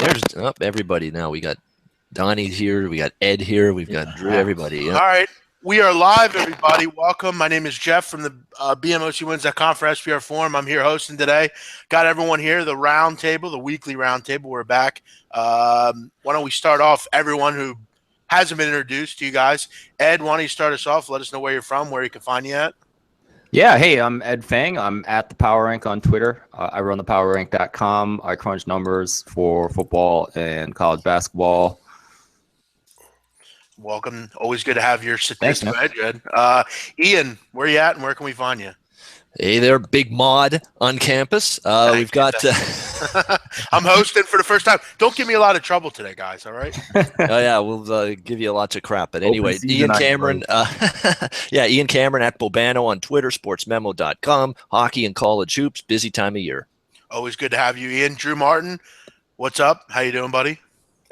There's everybody now. We got Donnie here. We got Ed here. We've got Drew. Everybody. Yeah. All right. We are live, everybody. Welcome. My name is Jeff from the BMOCwins.com for SPR Forum. I'm here hosting today. Got everyone here, the Roundtable, the weekly Roundtable. We're back. Why don't we start off, everyone who hasn't been introduced to you guys. Ed, why don't you start us off? Let us know where you're from, where you can find you at. Yeah, hey, I'm Ed Fang. I'm at the Power Rank on Twitter. I run the PowerRank.com. I crunch numbers for football and college basketball. Welcome. Always good to have your statistics. Thanks, Ed. Ian, where you at and where can we find you? Hey there, Big Mod on campus. We've got. I'm hosting for the first time. Don't give me a lot of trouble today, guys. All right. Oh yeah, we'll give you lots of crap. But anyway, Ian Cameron. Ian Cameron at Bobano on Twitter. Sportsmemo.com. Hockey and college hoops. Busy time of year. Always good to have you, Ian. Drew Martin, what's up? How you doing, buddy?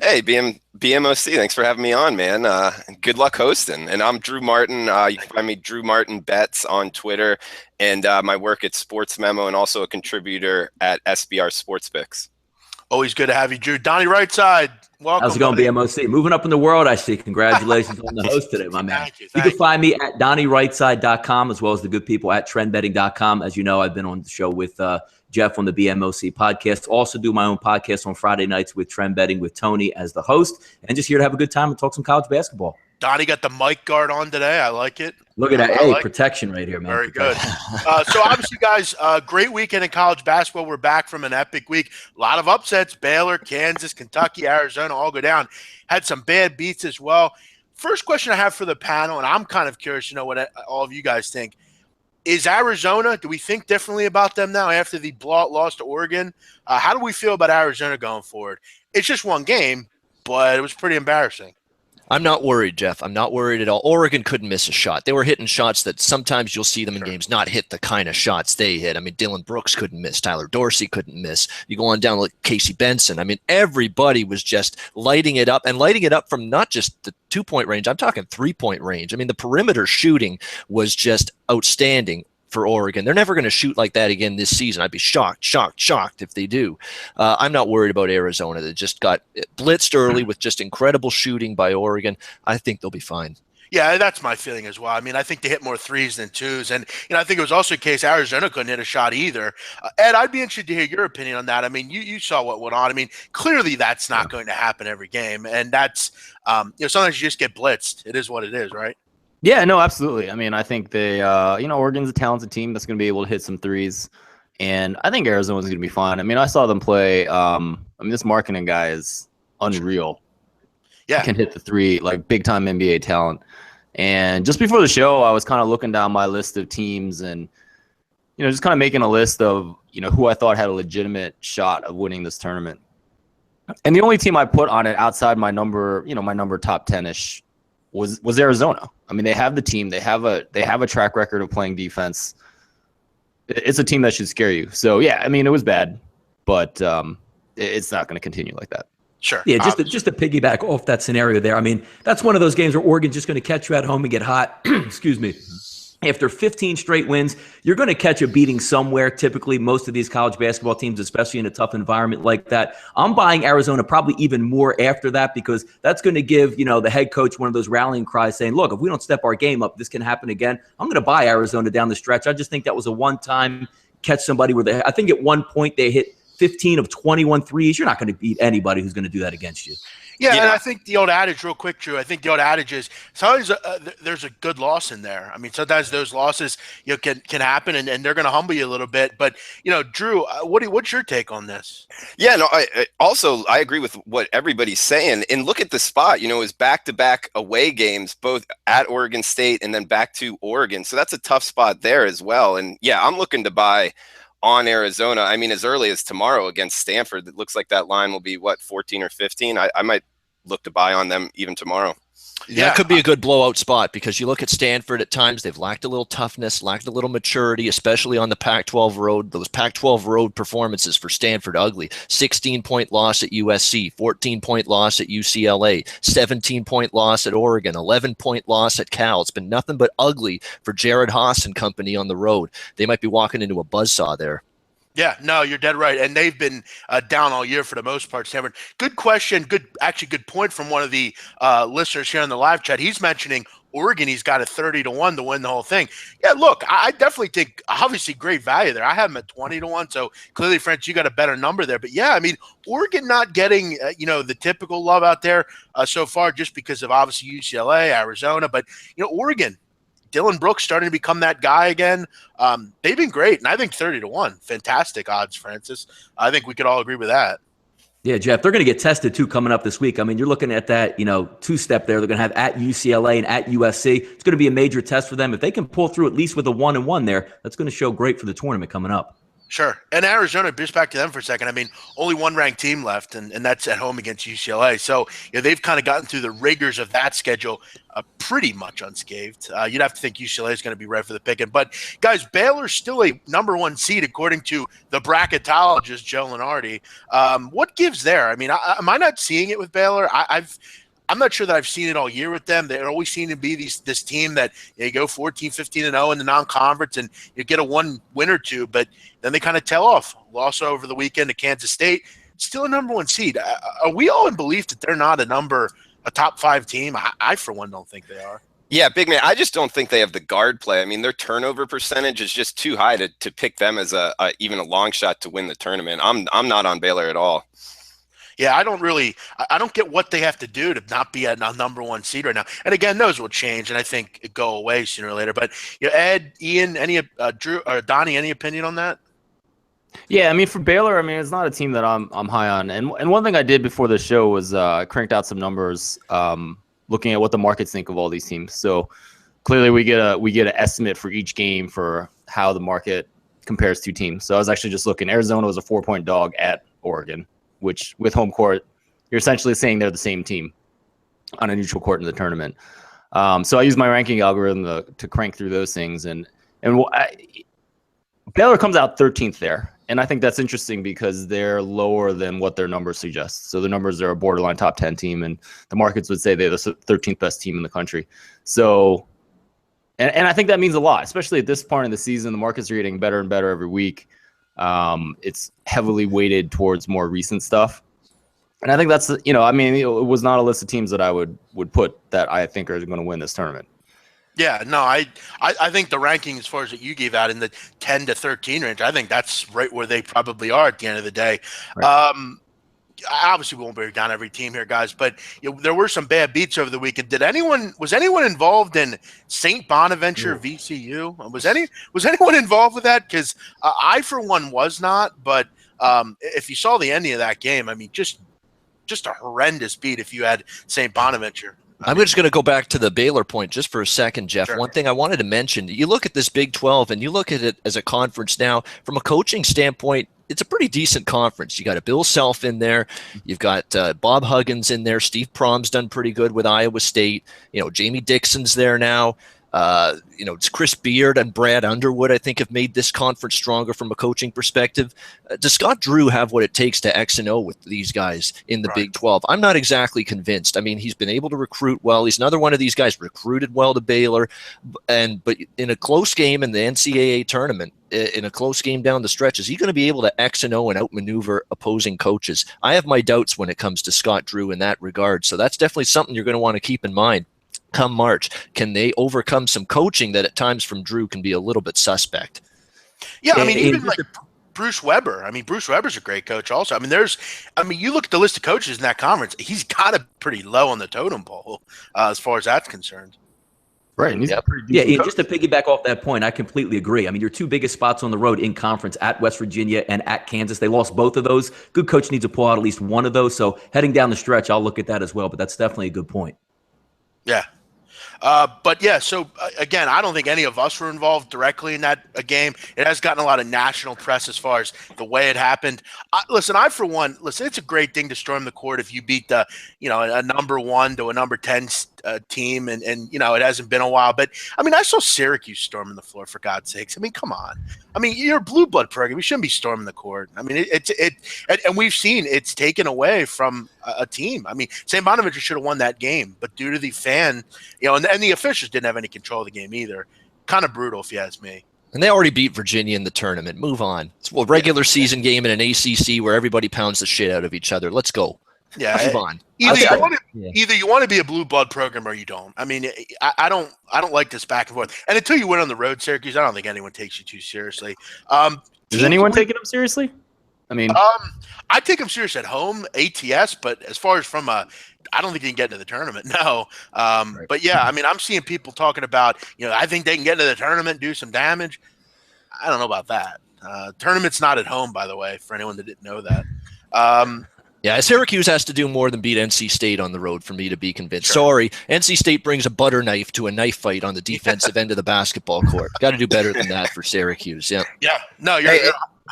Hey, BMOC, thanks for having me on, man. Good luck hosting. And I'm Drew Martin. You can find me Drew Martin Bets on Twitter, and my work at Sports Memo, and also a contributor at SBR Sportsbooks. Always good to have you, Drew. Donnie Rightside, welcome. How's it going, BMOC? Moving up in the world, I see. Congratulations on the host today, my man. Thank you. You can find me at DonnieRightside.com as well as the good people at TrendBetting.com. As you know, I've been on the show with Jeff on the BMOC podcast. Also do my own podcast on Friday nights with Trend Betting with Tony as the host. And just here to have a good time and talk some college basketball. Donnie got the mic guard on today. I like it. Look at that. Hey, protection right here, man. Very good. So obviously, guys, great weekend in college basketball. We're back from an epic week. A lot of upsets. Baylor, Kansas, Kentucky, Arizona all go down. Had some bad beats as well. First question I have for the panel, and I'm kind of curious to know what all of you guys think. Is Arizona, do we think differently about them now after the blowout loss to Oregon? How do we feel about Arizona going forward? It's just one game, but it was pretty embarrassing. I'm not worried, Jeff. I'm not worried at all. Oregon couldn't miss a shot. They were hitting shots that sometimes you'll see them in games not hit the kind of shots they hit. I mean, Dylan Brooks couldn't miss. Tyler Dorsey couldn't miss. You go on down like Casey Benson. I mean, everybody was just lighting it up, and lighting it up from not just the 2-point range. I'm talking 3-point range. I mean, the perimeter shooting was just outstanding for Oregon. They're never going to shoot like that again this season. I'd be shocked if they do. I'm not worried about Arizona. They just got blitzed early with just incredible shooting by Oregon. I think they'll be fine. Yeah, that's my feeling as well. I mean, I think they hit more threes than twos. And, I think it was also the case Arizona couldn't hit a shot either. Ed, I'd be interested to hear your opinion on that. I mean, you saw what went on. I mean, clearly that's not going to happen every game. And that's, sometimes you just get blitzed. It is what it is, right? Yeah, no, absolutely. I mean, I think they, Oregon's a talented team that's going to be able to hit some threes. And I think Arizona's going to be fine. I mean, I saw them play. This marketing guy is unreal. Yeah. He can hit the three, like big-time NBA talent. And just before the show, I was kind of looking down my list of teams and, just kind of making a list of, who I thought had a legitimate shot of winning this tournament. And the only team I put on it outside my number, my number top 10-ish was Arizona. I mean, they have the team. They have a track record of playing defense. It's a team that should scare you. So, yeah, I mean, it was bad, but it's not going to continue like that. Sure. Yeah, just to piggyback off that scenario there. I mean, that's one of those games where Oregon's just going to catch you at home and get hot. Excuse me. After 15 straight wins, you're going to catch a beating somewhere. Typically, most of these college basketball teams, especially in a tough environment like that. I'm buying Arizona probably even more after that because that's going to give, the head coach one of those rallying cries saying, look, if we don't step our game up, this can happen again. I'm going to buy Arizona down the stretch. I just think that was a one-time catch somebody where I think at one point they hit 15 of 21 threes. You're not going to beat anybody who's going to do that against you. Yeah, and I think the old adage, real quick, Drew, I think the old adage is sometimes there's a good loss in there. I mean, sometimes those losses can happen, and they're going to humble you a little bit. But, Drew, what's your take on this? Yeah, no, I agree with what everybody's saying. And look at the spot, it was back-to-back away games, both at Oregon State and then back to Oregon. So that's a tough spot there as well. And, yeah, I'm looking to buy on Arizona. I mean, as early as tomorrow against Stanford. It looks like that line will be, 14 or 15? I might look to buy on them even tomorrow. Yeah, it could be a good blowout spot because you look at Stanford at times, they've lacked a little toughness, lacked a little maturity, especially on the Pac-12 road. Those Pac-12 road performances for Stanford, ugly. 16-point loss at USC, 14-point loss at UCLA, 17-point loss at Oregon, 11-point loss at Cal. It's been nothing but ugly for Jared Haas and company on the road. They might be walking into a buzzsaw there. Yeah, no, you're dead right. And they've been down all year for the most part, Stanford. Good question. Good point from one of the listeners here in the live chat. He's mentioning Oregon. He's got a 30-1 to win the whole thing. Yeah, look, I definitely think obviously great value there. I have him at 20-1. So clearly, French, you got a better number there. But yeah, I mean, Oregon not getting, the typical love out there so far just because of obviously UCLA, Arizona. But, Oregon, Dylan Brooks starting to become that guy again. They've been great, and I think 30-1, fantastic odds, Francis. I think we could all agree with that. Yeah, Jeff, they're going to get tested too coming up this week. I mean, you're looking at that, two-step there. They're going to have at UCLA and at USC. It's going to be a major test for them. If they can pull through at least with a 1-1 there, that's going to show great for the tournament coming up. Sure. And Arizona, just back to them for a second. I mean, only one ranked team left, and that's at home against UCLA. So they've kind of gotten through the rigors of that schedule pretty much unscathed. You'd have to think UCLA is going to be right for the picking. But, guys, Baylor's still a number one seed according to the bracketologist, Joe Lenardi. What gives there? I mean, am I not seeing it with Baylor? I'm not sure that I've seen it all year with them. They're always seem to be this team that you go 14, 15-0 in the non-conference and you get a one win or two, but then they kind of tail off. Loss over the weekend to Kansas State. Still a number one seed. Are we all in belief that they're not a top 5 team? I for one, don't think they are. Yeah, big man. I just don't think they have the guard play. I mean, their turnover percentage is just too high to pick them as even a long shot to win the tournament. I'm not on Baylor at all. Yeah, I don't get what they have to do to not be a number one seed right now. And again, those will change, and I think it go away sooner or later. But Ed, Ian, Drew or Donnie, any opinion on that? Yeah, I mean, for Baylor, I mean, it's not a team that I'm high on. And one thing I did before the show was I cranked out some numbers, looking at what the markets think of all these teams. So clearly, we get an estimate for each game for how the market compares to teams. So I was actually just looking. Arizona was a 4-point dog at Oregon, which with home court, you're essentially saying they're the same team on a neutral court in the tournament. So I used my ranking algorithm to crank through those things. And Baylor comes out 13th there. And I think that's interesting because they're lower than what their numbers suggest. So the numbers are a borderline top 10 team, and the markets would say they're the 13th best team in the country. So, and I think that means a lot, especially at this point in the season. The markets are getting better and better every week. It's heavily weighted towards more recent stuff. And I think that's, I mean, it was not a list of teams that I would put that I think are going to win this tournament. Yeah, no, I think the ranking as far as that you gave out in the 10 to 13 range, I think that's right where they probably are at the end of the day. Right. Obviously, we won't break down every team here, guys, but there were some bad beats over the weekend. Was anyone involved in St. Bonaventure VCU? Was anyone involved with that? Because I, for one, was not. But if you saw the ending of that game, I mean, just a horrendous beat if you had St. Bonaventure. I'm just going to go back to the Baylor point just for a second, Jeff. Sure. One thing I wanted to mention, you look at this Big 12 and you look at it as a conference now, from a coaching standpoint, it's a pretty decent conference. You got a Bill Self in there. You've got Bob Huggins in there. Steve Prom's done pretty good with Iowa State. Jamie Dixon's there now. It's Chris Beard and Brad Underwood, I think, have made this conference stronger from a coaching perspective. Does Scott Drew have what it takes to X&O with these guys in the Big 12? I'm not exactly convinced. I mean, he's been able to recruit well. He's another one of these guys recruited well to Baylor. But in a close game in the NCAA tournament, in a close game down the stretch, is he going to be able to X&O and outmaneuver opposing coaches? I have my doubts when it comes to Scott Drew in that regard. So that's definitely something you're going to want to keep in mind. Come March, can they overcome some coaching that at times from Drew can be a little bit suspect? Yeah, I mean, even like Bruce Weber. I mean, Bruce Weber's a great coach also. I mean, you look at the list of coaches in that conference, he's got it pretty low on the totem pole as far as that's concerned. Right. And he's just to piggyback off that point, I completely agree. I mean, your two biggest spots on the road in conference at West Virginia and at Kansas, they lost both of those. Good coach needs to pull out at least one of those. So heading down the stretch, I'll look at that as well. But that's definitely a good point. Yeah. But yeah, so again, I don't think any of us were involved directly in that game. It has gotten a lot of national press as far as the way it happened. Listen, it's a great thing to storm the court if you beat a number 1 to a number 10 team, and it hasn't been a while. But I mean, I saw Syracuse storming the floor, for God's sakes. I mean, come on. I mean, you're a blue blood program. You shouldn't be storming the court. I mean, and we've seen it's taken away from a team. I mean, St. Bonaventure should have won that game, but due to the fan, and the officials didn't have any control of the game either. Kind of brutal, if you ask me. And they already beat Virginia in the tournament. Move on. It's a regular season game in an ACC where everybody pounds the shit out of each other. Let's go. Yeah, move on. Either you want to be a blue blood program or you don't. I mean, I don't like this back and forth. And until you win on the road, Syracuse, I don't think anyone takes you too seriously. Does anyone take them seriously? I mean, I take them serious at home, ATS, but as far as I don't think you can get into the tournament. No. Right. But yeah, I mean, I'm seeing people talking about, I think they can get into the tournament, do some damage. I don't know about that. Tournament's not at home, by the way, for anyone that didn't know that. Yeah, Syracuse has to do more than beat NC State on the road for me to be convinced. Sure. Sorry, NC State brings a butter knife to a knife fight on the defensive end of the basketball court. Got to do better than that for Syracuse. Yeah. Yeah. No, you're.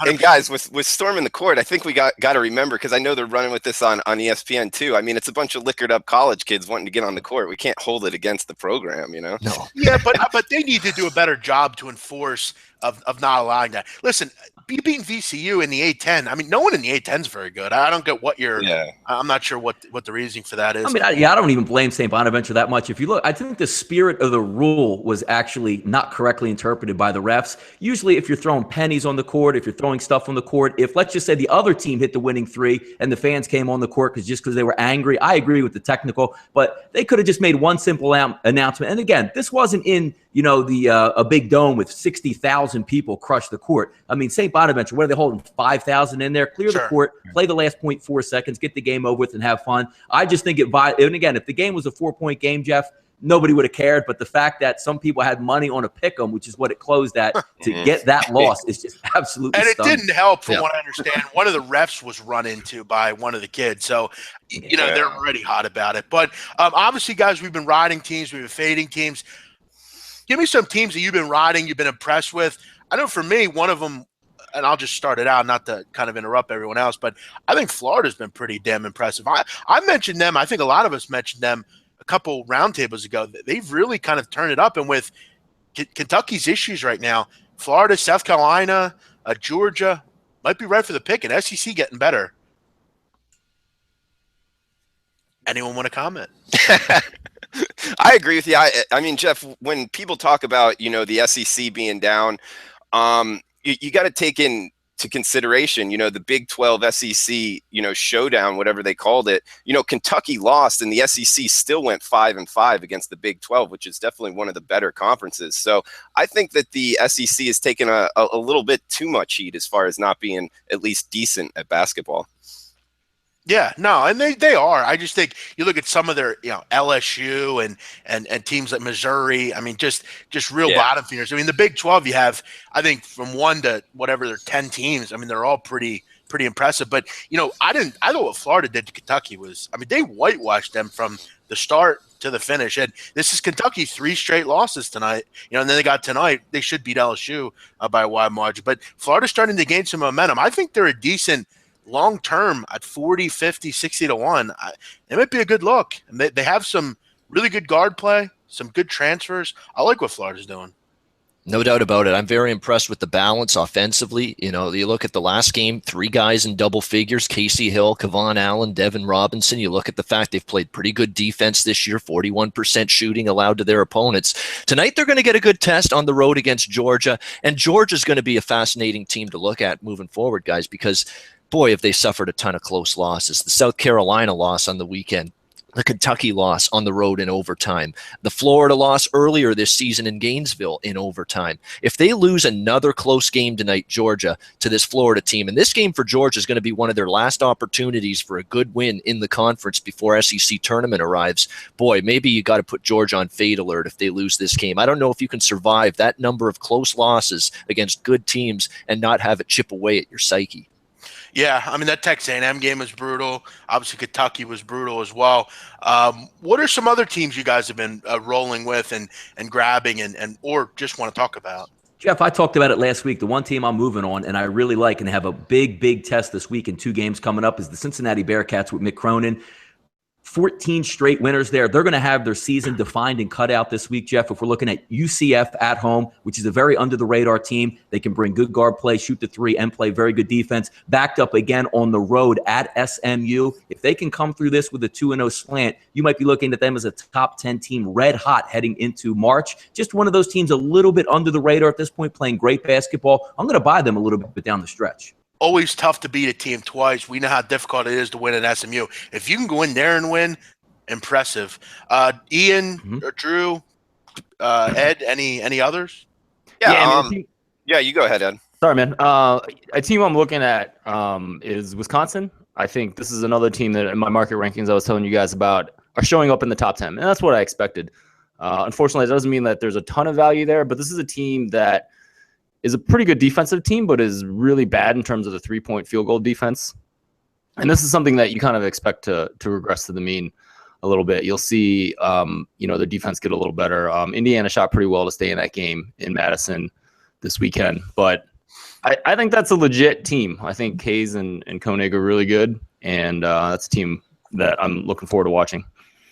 And guys, with storming the court, I think we got to remember, because I know they're running with this on ESPN too. I mean, it's a bunch of liquored up college kids wanting to get on the court. We can't hold it against the program, No. Yeah, but they need to do a better job to enforce of not allowing that. Listen, beating VCU in the A-10. I mean, no one in the A-10 is very good. I don't get what you're. Yeah. I'm not sure what the reasoning for that is. I mean, I don't even blame St. Bonaventure that much. If you look, I think the spirit of the rule was actually not correctly interpreted by the refs. Usually, if you're throwing pennies on the court, if you're throwing stuff on the court, if let's just say the other team hit the winning three and the fans came on the court because they were angry, I agree with the technical, but they could have just made one simple announcement. And again, this wasn't in a big dome with 60,000 people crush the court. I mean, St. Bonaventure, what are they holding? 5,000 in there? Clear the court, play the last 0.4 seconds, get the game over with, and have fun. I just think and again, if the game was a 4-point game, Jeff, nobody would have cared. But the fact that some people had money on a pick'em, which is what it closed at, to get that loss is just absolutely and stunning. It didn't help, from what I understand. One of the refs was run into by one of the kids. So, they're already hot about it. But obviously, guys, we've been riding teams. We've been fading teams. Give me some teams that you've been riding, you've been impressed with. I know for me, one of them, and I'll just start it out, not to kind of interrupt everyone else, but I think Florida's been pretty damn impressive. I mentioned them. I think a lot of us mentioned them a couple roundtables ago. They've really kind of turned it up. And with Kentucky's issues right now, Florida, South Carolina, Georgia might be right for the pick, and SEC getting better. Anyone want to comment? I agree with you. I mean, Jeff, when people talk about, the SEC being down, you got to take into consideration, the Big 12 SEC, showdown, whatever they called it. Kentucky lost, and the SEC still went 5-5 against the Big 12, which is definitely one of the better conferences. So I think that the SEC has taken a little bit too much heat as far as not being at least decent at basketball. Yeah, no, and they are. I just think you look at some of their, LSU and teams like Missouri. I mean, just real bottom feeders. I mean, the Big 12, you have, I think, from 1 to whatever, they're 10 teams. I mean, they're all pretty impressive. But I thought what Florida did to Kentucky was, I mean, they whitewashed them from the start to the finish. And this is Kentucky 3 straight losses tonight. And then they got tonight. They should beat LSU by a wide margin. But Florida's starting to gain some momentum. I think they're a decent long term at 40, 50, 60 to 1. It might be a good look. And they have some really good guard play, some good transfers. I like what Florida's doing. No doubt about it. I'm very impressed with the balance offensively. You look at the last game, 3 guys in double figures, Casey Hill, Kevon Allen, Devin Robinson. You look at the fact they've played pretty good defense this year, 41% shooting allowed to their opponents. Tonight, they're going to get a good test on the road against Georgia, and Georgia's going to be a fascinating team to look at moving forward, guys, because boy, have they suffered a ton of close losses. The South Carolina loss on the weekend, the Kentucky loss on the road in overtime, the Florida loss earlier this season in Gainesville in overtime. If they lose another close game tonight, Georgia, to this Florida team, and this game for Georgia is going to be one of their last opportunities for a good win in the conference before SEC tournament arrives, boy, maybe you got to put Georgia on fade alert if they lose this game. I don't know if you can survive that number of close losses against good teams and not have it chip away at your psyche. Yeah, I mean, that Texas A&M game was brutal. Obviously, Kentucky was brutal as well. What are some other teams you guys have been rolling with and grabbing and or just want to talk about? Jeff, I talked about it last week. The one team I'm moving on and I really like and have a big test this week and 2 games coming up is the Cincinnati Bearcats with Mick Cronin. 14 straight winners there. They're going to have their season defined and cut out this week, Jeff. If we're looking at UCF at home, which is a very under-the-radar team, they can bring good guard play, shoot the three, and play very good defense. Backed up again on the road at SMU. If they can come through this with a 2-0 slant, you might be looking at them as a top 10 team red hot heading into March. Just one of those teams a little bit under the radar at this point, playing great basketball. I'm going to buy them a little bit down the stretch. Always tough to beat a team twice. We know how difficult it is to win at SMU. If you can go in there and win, impressive. Ian, or Drew, Ed, any others? Yeah, you go ahead, Ed. Sorry, man. A team I'm looking at is Wisconsin. I think this is another team that in my market rankings I was telling you guys about are showing up in the top 10, and that's what I expected. Unfortunately, it doesn't mean that there's a ton of value there, but this is a team that is a pretty good defensive team, but is really bad in terms of the three-point field goal defense. And this is something that you kind of expect to regress to the mean a little bit. You'll see, the defense get a little better. Indiana shot pretty well to stay in that game in Madison this weekend, but I think that's a legit team. I think Hayes and Koenig are really good, and that's a team that I'm looking forward to watching.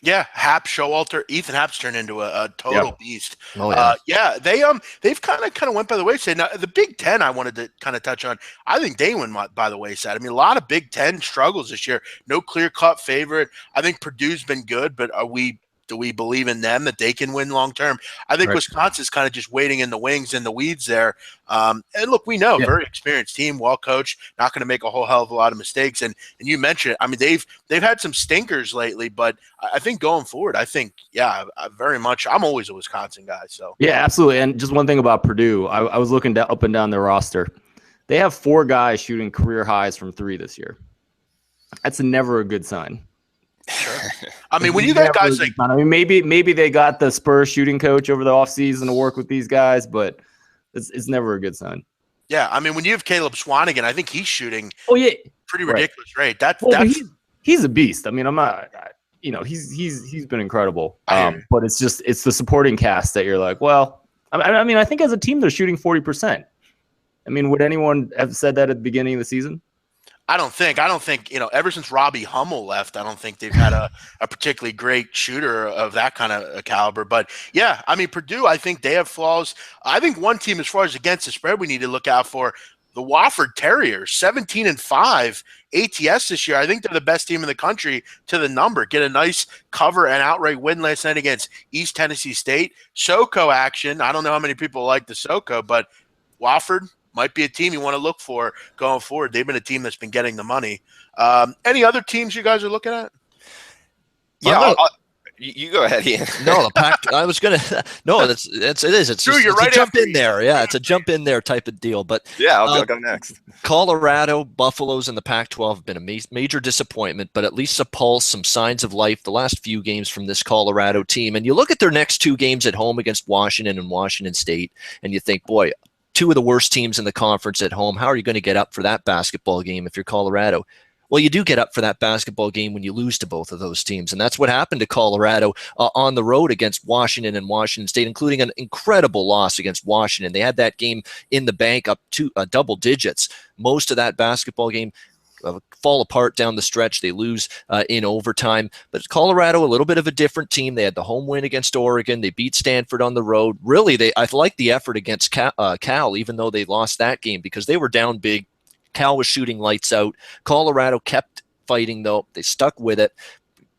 Yeah, Happ, Showalter, Ethan Happ's turned into a total beast. Oh, yeah. They've kind of went by the wayside. Now, the Big Ten I wanted to kind of touch on. I think they went by the wayside. I mean, a lot of Big Ten struggles this year. No clear-cut favorite. I think Purdue's been good, but do we believe in them that they can win long term? I think Wisconsin's kind of just waiting in the wings, in the weeds there. And look, we know very experienced team, well coached, not going to make a whole hell of a lot of mistakes. And you mentioned it. I mean, they've had some stinkers lately, but I think going forward, very much. I'm always a Wisconsin guy. So yeah, absolutely. And just one thing about Purdue, I was looking up and down their roster. They have 4 guys shooting career highs from 3 this year. That's never a good sign. Sure. I mean, when you got guys like, I mean, maybe they got the Spurs shooting coach over the offseason to work with these guys, but it's never a good sign. Yeah, I mean, when you have Caleb Swanigan, I think he's shooting. Pretty ridiculous rate. He's a beast. I mean, I'm not. He's been incredible. But it's the supporting cast that you're like, well, I mean, I think as a team they're shooting 40%. I mean, would anyone have said that at the beginning of the season? I don't think, ever since Robbie Hummel left, I don't think they've had a particularly great shooter of that kind of caliber. But, yeah, I mean, Purdue, I think they have flaws. I think one team, as far as against the spread, we need to look out for the Wofford Terriers, 17-5 ATS this year. I think they're the best team in the country to the number. Get a nice cover and outright win last night against East Tennessee State. SoCo action. I don't know how many people like the SoCo, but Wofford might be a team you want to look for going forward. They've been a team that's been getting the money. Any other teams you guys are looking at? Yeah, you go ahead, Ian. No, the Pac. I was gonna. No, it is. It's Drew, just, you're it's right a jump after in there. Yeah, it's a jump in there type of deal. But yeah, I'll go next. Colorado Buffaloes in the Pac-12 have been a major disappointment, but at least a pulse, some signs of life the last few games from this Colorado team. And you look at their next 2 games at home against Washington and Washington State, and you think, boy, 2 of the worst teams in the conference at home. How are you going to get up for that basketball game if you're Colorado? Well, you do get up for that basketball game when you lose to both of those teams. And that's what happened to Colorado on the road against Washington and Washington State, including an incredible loss against Washington. They had that game in the bank up to double digits. Most of that basketball game fall apart down the stretch. They lose in overtime. But Colorado, a little bit of a different team. They had the home win against Oregon. They beat Stanford on the road. Really, I like the effort against Cal, even though they lost that game because they were down big. Cal was shooting lights out. Colorado kept fighting, though. They stuck with it.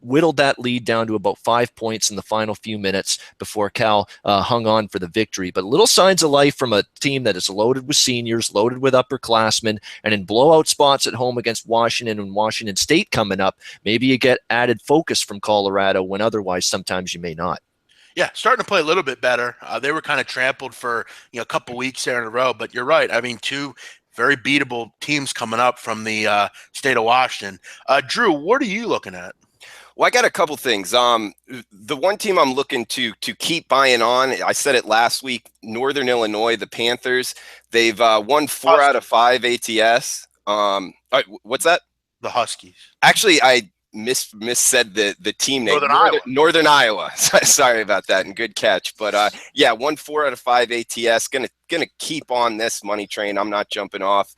Whittled that lead down to about 5 points in the final few minutes before Cal hung on for the victory. But little signs of life from a team that is loaded with seniors, loaded with upperclassmen, and in blowout spots at home against Washington and Washington State coming up, maybe you get added focus from Colorado when otherwise sometimes you may not. Yeah, starting to play a little bit better. They were kind of trampled for a couple weeks there in a row, but you're right. I mean, 2 very beatable teams coming up from the state of Washington. Drew, what are you looking at? Well, I got a couple things. The one team I'm looking to keep buying on, I said it last week, Northern Illinois, the Panthers. They've won 4 out of 5 ATS. What's that? The Huskies. Actually, I missaid the team name. Northern Iowa. Sorry about that, and good catch. But won 4 out of 5 ATS. Gonna keep on this money train. I'm not jumping off.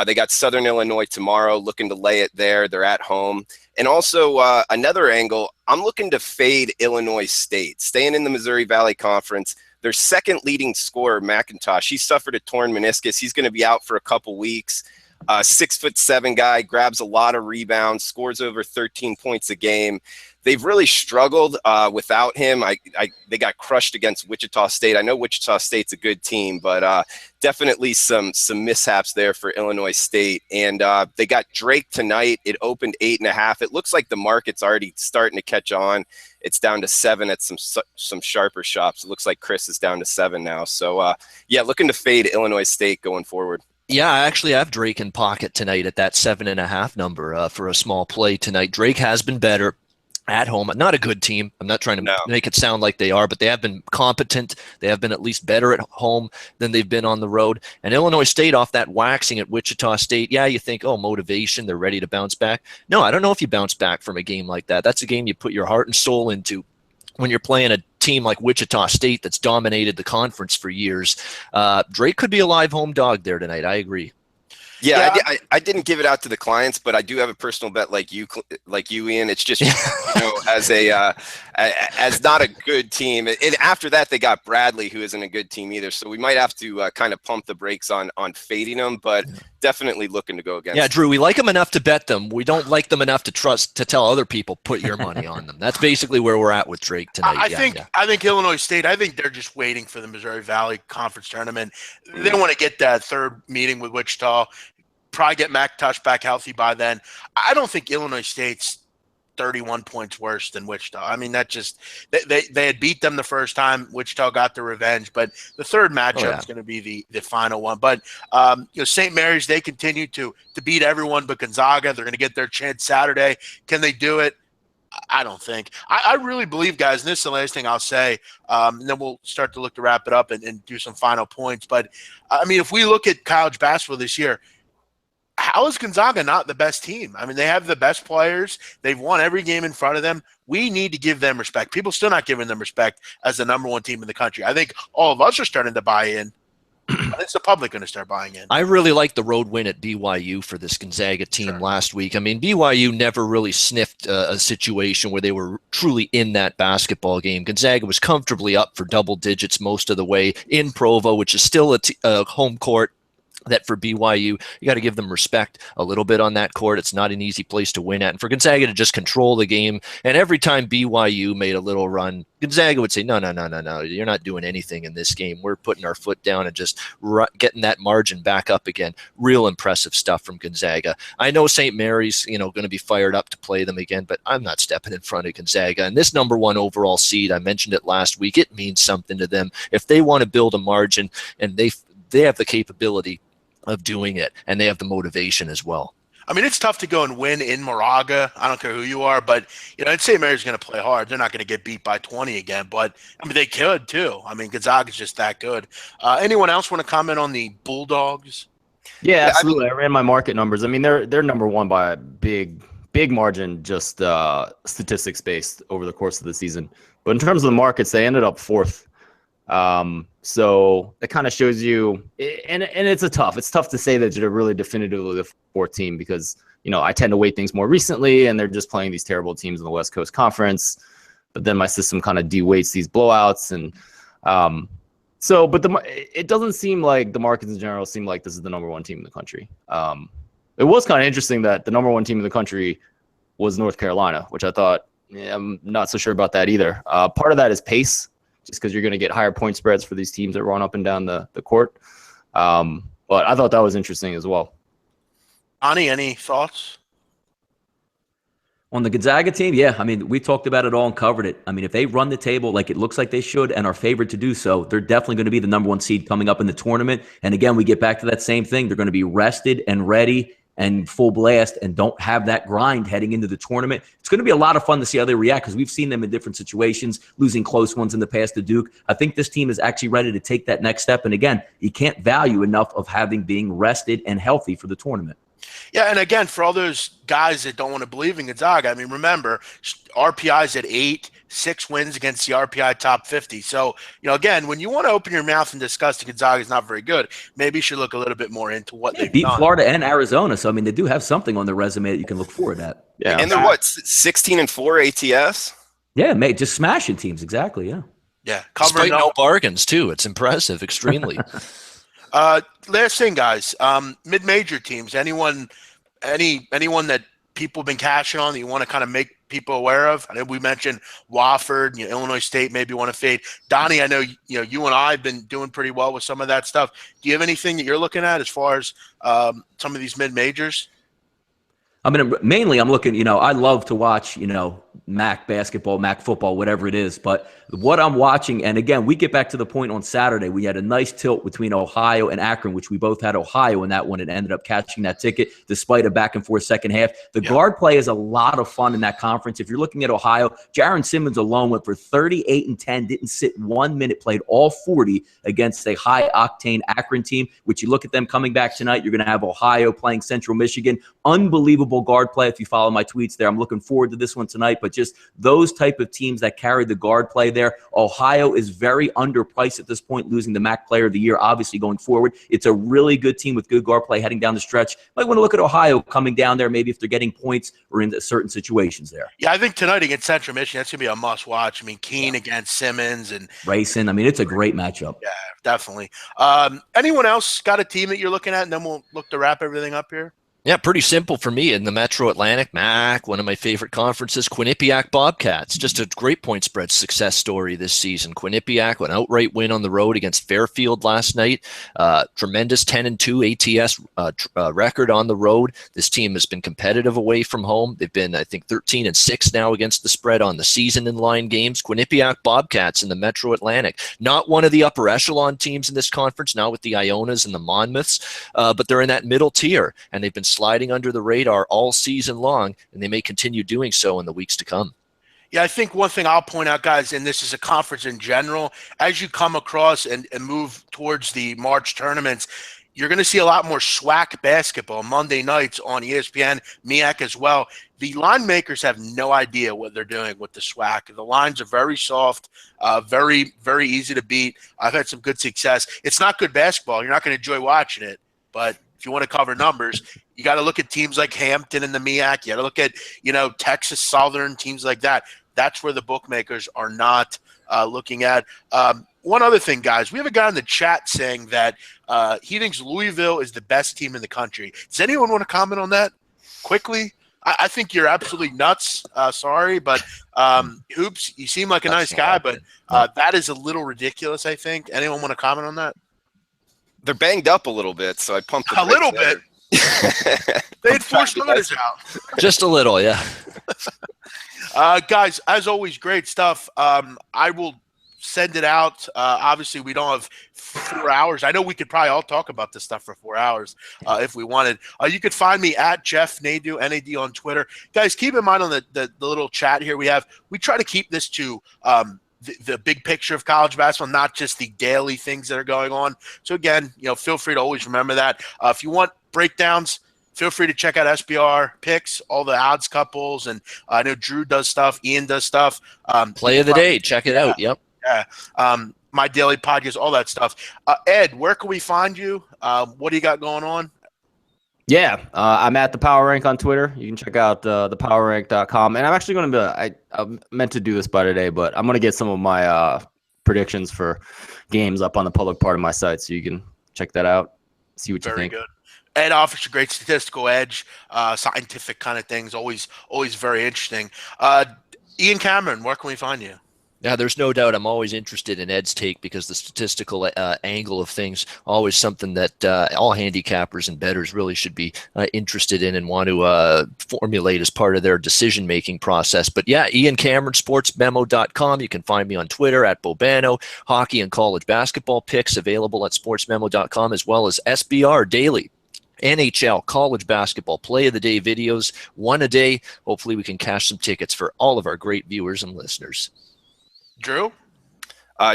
They got Southern Illinois tomorrow, looking to lay it there. They're at home. And also another angle, I'm looking to fade Illinois State, staying in the Missouri Valley Conference. Their second leading scorer, McIntosh, he suffered a torn meniscus. He's going to be out for a couple weeks. 6'7" guy, grabs a lot of rebounds, scores over 13 points a game. They've really struggled without him. They got crushed against Wichita State. I know Wichita State's a good team, but definitely some mishaps there for Illinois State. And they got Drake tonight. It opened 8.5. It looks like the market's already starting to catch on. It's down to 7 at some sharper shops. It looks like Chris is down to 7 now. So yeah, looking to fade Illinois State going forward. Yeah, I actually have Drake in pocket tonight at that 7.5 number for a small play tonight. Drake has been better at home. Not a good team. I'm not trying to make it sound like they are, but they have been competent. They have been at least better at home than they've been on the road. And Illinois State off that waxing at Wichita State, yeah, you think, oh, motivation, they're ready to bounce back. No, I don't know if you bounce back from a game like that. That's a game you put your heart and soul into when you're playing a team like Wichita State that's dominated the conference for years. Drake could be a live home dog there tonight. I agree. Yeah, I didn't give it out to the clients, but I do have a personal bet like you, Ian. It's just, as not a good team. And after that, they got Bradley, who isn't a good team either. So we might have to kind of pump the brakes on fading them, but definitely looking to go against. Yeah, Drew, we like them enough to bet them. We don't like them enough to tell other people, put your money on them. That's basically where we're at with Drake tonight. I think Illinois State, I think they're just waiting for the Missouri Valley Conference tournament. They want to get that third meeting with Wichita, probably get McIntosh back healthy by then. I don't think Illinois State's 31 points worse than Wichita. I mean, that just they had beat them the first time. Wichita got the revenge, but the third matchup is going to be the final one. But St. Mary's, they continue to beat everyone but Gonzaga. They're going to get their chance Saturday. Can they do it? I don't think. I really believe, guys, and this is the last thing I'll say, and then we'll start to look to wrap it up and do some final points. But, I mean, if we look at college basketball this year, how is Gonzaga not the best team? I mean, they have the best players. They've won every game in front of them. We need to give them respect. People still not giving them respect as the number one team in the country. I think all of us are starting to buy in. It's the public going to start buying in. I really like the road win at BYU for this Gonzaga team last week. I mean, BYU never really sniffed a situation where they were truly in that basketball game. Gonzaga was comfortably up for double digits most of the way in Provo, which is still a home court. That for BYU, you got to give them respect a little bit on that court. It's not an easy place to win at. And for Gonzaga to just control the game, and every time BYU made a little run, Gonzaga would say, no, you're not doing anything in this game. We're putting our foot down and just getting that margin back up again. Real impressive stuff from Gonzaga. I know St. Mary's, going to be fired up to play them again, but I'm not stepping in front of Gonzaga. And this number one overall seed, I mentioned it last week, it means something to them. If they want to build a margin, and they have the capability of doing it, and they have the motivation as well. I mean, it's tough to go and win in Moraga. I don't care who you are, but St. Mary's going to play hard. They're not going to get beat by 20 again, but I mean, they could too. I mean, Gonzaga's just that good. Anyone else want to comment on the Bulldogs? Yeah, absolutely. I ran my market numbers. I mean, they're number one by a big margin, just statistics based over the course of the season. But in terms of the markets, they ended up fourth. So it kind of shows you, and it's tough to say that they're really definitively the fourth team because, I tend to weight things more recently and they're just playing these terrible teams in the West Coast Conference. But then my system kind of de-weights these blowouts. And it doesn't seem like the markets in general seem like this is the number one team in the country. It was kind of interesting that the number one team in the country was North Carolina, which I thought, I'm not so sure about that either. Part of that is pace. Just because you're going to get higher point spreads for these teams that run up and down the court. But I thought that was interesting as well. Ani, any thoughts? On the Gonzaga team, yeah. I mean, we talked about it all and covered it. I mean, if they run the table like it looks like they should and are favored to do so, they're definitely going to be the number one seed coming up in the tournament. And again, we get back to that same thing. They're going to be rested and ready and full blast and don't have that grind heading into the tournament. It's going to be a lot of fun to see how they react because we've seen them in different situations, losing close ones in the past to Duke. I think this team is actually ready to take that next step. And again, you can't value enough of being rested and healthy for the tournament. Yeah, and again, for all those guys that don't want to believe in Gonzaga, I mean, remember, RPI's at 8, 6 wins against the RPI top 50. So, again, when you want to open your mouth and discuss the Gonzaga is not very good, maybe you should look a little bit more into what they've beat done. Florida and Arizona. So, I mean, they do have something on their resume that you can look forward at. Yeah. And they're what, 16-4 ATS? Yeah, mate, just smashing teams. Exactly. Yeah. Yeah. Despite no bargains, too. It's impressive, extremely. Last thing, guys, mid-major teams, anyone that people have been cashing on that you want to kind of make people aware of? I know we mentioned Wofford, Illinois State, maybe want to fade. Donnie, I know you and I have been doing pretty well with some of that stuff. Do you have anything that you're looking at as far as some of these mid-majors? I mean, mainly I'm looking, I love to watch, MAC basketball, MAC football, whatever it is. But what I'm watching, and again, we get back to the point on Saturday, we had a nice tilt between Ohio and Akron, which we both had Ohio in that one and ended up catching that ticket despite a back and forth second half. The guard play is a lot of fun in that conference. If you're looking at Ohio, Jaron Simmons alone went for 38 and 10, didn't sit 1 minute, played all 40 against a high octane Akron team, which you look at them coming back tonight, you're going to have Ohio playing Central Michigan. Unbelievable guard play. If you follow my tweets there, I'm looking forward to this one tonight, but just those type of teams that carry the guard play there. Ohio is very underpriced at this point, losing the MAC Player of the Year, obviously going forward. It's a really good team with good guard play heading down the stretch. Might want to look at Ohio coming down there, maybe if they're getting points or in certain situations there. Yeah, I think tonight against Central Michigan, that's going to be a must-watch. I mean, Keene against Simmons and Racing. I mean, it's a great matchup. Yeah, definitely. Anyone else got a team that you're looking at, and then we'll look to wrap everything up here? Yeah, pretty simple for me in the Metro Atlantic, MAC, one of my favorite conferences, Quinnipiac Bobcats. Just a great point spread success story this season. Quinnipiac, an outright win on the road against Fairfield last night. Tremendous 10-2 ATS record on the road. This team has been competitive away from home. They've been, I think, 13-6 now against the spread on the season in line games. Quinnipiac Bobcats in the Metro Atlantic. Not one of the upper echelon teams in this conference, not with the Ionas and the Monmouths, but they're in that middle tier, and they've been sliding under the radar all season long, and they may continue doing so in the weeks to come. Yeah, I think one thing I'll point out, guys, and this is a conference in general, as you come across and move towards the March tournaments, you're going to see a lot more SWAC basketball Monday nights on ESPN, MEAC as well. The line makers have no idea what they're doing with the SWAC. The lines are very soft, very, very easy to beat. I've had some good success. It's not good basketball. You're not going to enjoy watching it, but if you want to cover numbers, you got to look at teams like Hampton and the MEAC. You got to look at, Texas Southern, teams like that. That's where the bookmakers are not looking at. One other thing, guys, we have a guy in the chat saying that he thinks Louisville is the best team in the country. Does anyone want to comment on that quickly? I think you're absolutely nuts. Sorry, but Hoops, you seem like a nice guy, but that is a little ridiculous, I think. Anyone want to comment on that? They're banged up a little bit, so I pumped a little bit. They had 4 starters out. Just a little, yeah. Guys, as always, great stuff. I will send it out. Obviously, we don't have 4 hours. I know we could probably all talk about this stuff for 4 hours if we wanted. You could find me at Jeff Nadu, N-A-D on Twitter. Guys, keep in mind on the little chat here we try to keep this to the big picture of college basketball, not just the daily things that are going on. So again, feel free to always remember that. If you want breakdowns, feel free to check out SBR picks, all the odds couples, and I know Drew does stuff, Ian does stuff. Play of the day, check it out. Yep. Yeah. My daily podcast, all that stuff. Ed, where can we find you? What do you got going on? Yeah, I'm at the Power Rank on Twitter. You can check out thepowerrank.com. And I'm actually going to I meant to do this by today, but I'm going to get some of my predictions for games up on the public part of my site, so you can check that out, see what you think. Very good. Ed offers a great statistical edge, scientific kind of things, always very interesting. Ian Cameron, where can we find you? Yeah, there's no doubt I'm always interested in Ed's take, because the statistical angle of things always something that all handicappers and bettors really should be interested in and want to formulate as part of their decision-making process. But yeah, Ian Cameron, sportsmemo.com. You can find me on Twitter at Bobano. Hockey and college basketball picks available at sportsmemo.com, as well as SBR Daily. NHL, college basketball, play of the day videos, one a day. Hopefully we can cash some tickets for all of our great viewers and listeners. Drew?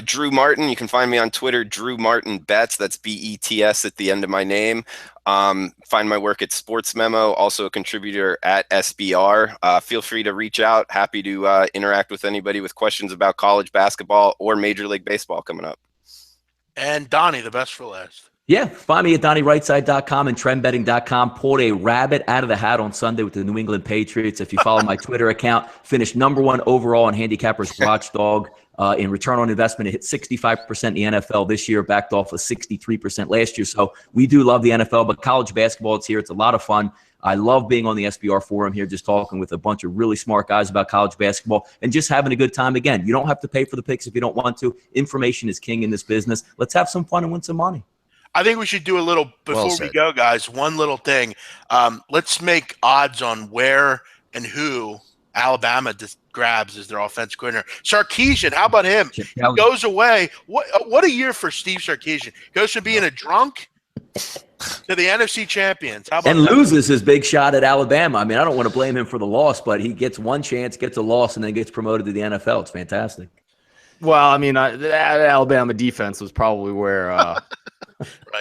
Drew Martin, you can find me on Twitter, Drew Martin Bets. That's BETS at the end of my name. Find my work at Sports Memo, also a contributor at SBR. Feel free to reach out. Happy to interact with anybody with questions about college basketball or Major League Baseball coming up. And Donnie, the best for last. Yeah, find me at DonnieRightside.com and TrendBetting.com. Pulled a rabbit out of the hat on Sunday with the New England Patriots. If you follow my Twitter account, finished #1 overall on Handicappers Watchdog. In return on investment, it hit 65% in the NFL this year, backed off of 63% last year. So we do love the NFL, but college basketball, it's here. It's a lot of fun. I love being on the SBR forum here, just talking with a bunch of really smart guys about college basketball and just having a good time. Again, you don't have to pay for the picks if you don't want to. Information is king in this business. Let's have some fun and win some money. I think we should do a little, before we go, guys, one little thing. Let's make odds on where and who Alabama grabs as their offensive coordinator. Sarkisian, how about him? He goes away. What a year for Steve Sarkisian. Goes from being a drunk to the NFC champions. How about and that? Loses his big shot at Alabama. I mean, I don't want to blame him for the loss, but he gets one chance, gets a loss, and then gets promoted to the NFL. It's fantastic. Well, I mean, the Alabama defense was probably where right.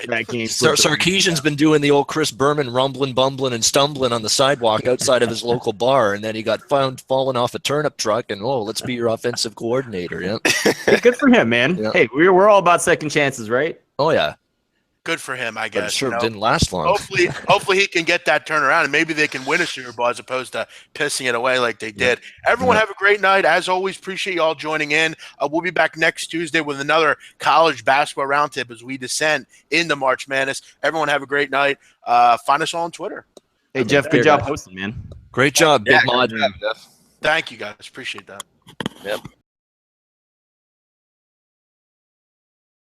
that game. Sarkisian's been doing the old Chris Berman rumbling, bumbling, and stumbling on the sidewalk outside of his local bar, and then he got found falling off a turnip truck, and, let's be your offensive coordinator. Yeah. Hey, good for him, man. Yeah. Hey, we're all about second chances, right? Oh, yeah. Good for him, I guess. But it sure didn't last long. Hopefully he can get that turnaround, and maybe they can win a Super Bowl as opposed to pissing it away like they did. Everyone have a great night. As always, appreciate you all joining in. We'll be back next Tuesday with another college basketball roundtable as we descend into March Madness. Everyone have a great night. Find us all on Twitter. Hey, Jeff, good job hosting, man. Great job, Big Mod. Thank you, guys. Appreciate that. Yep.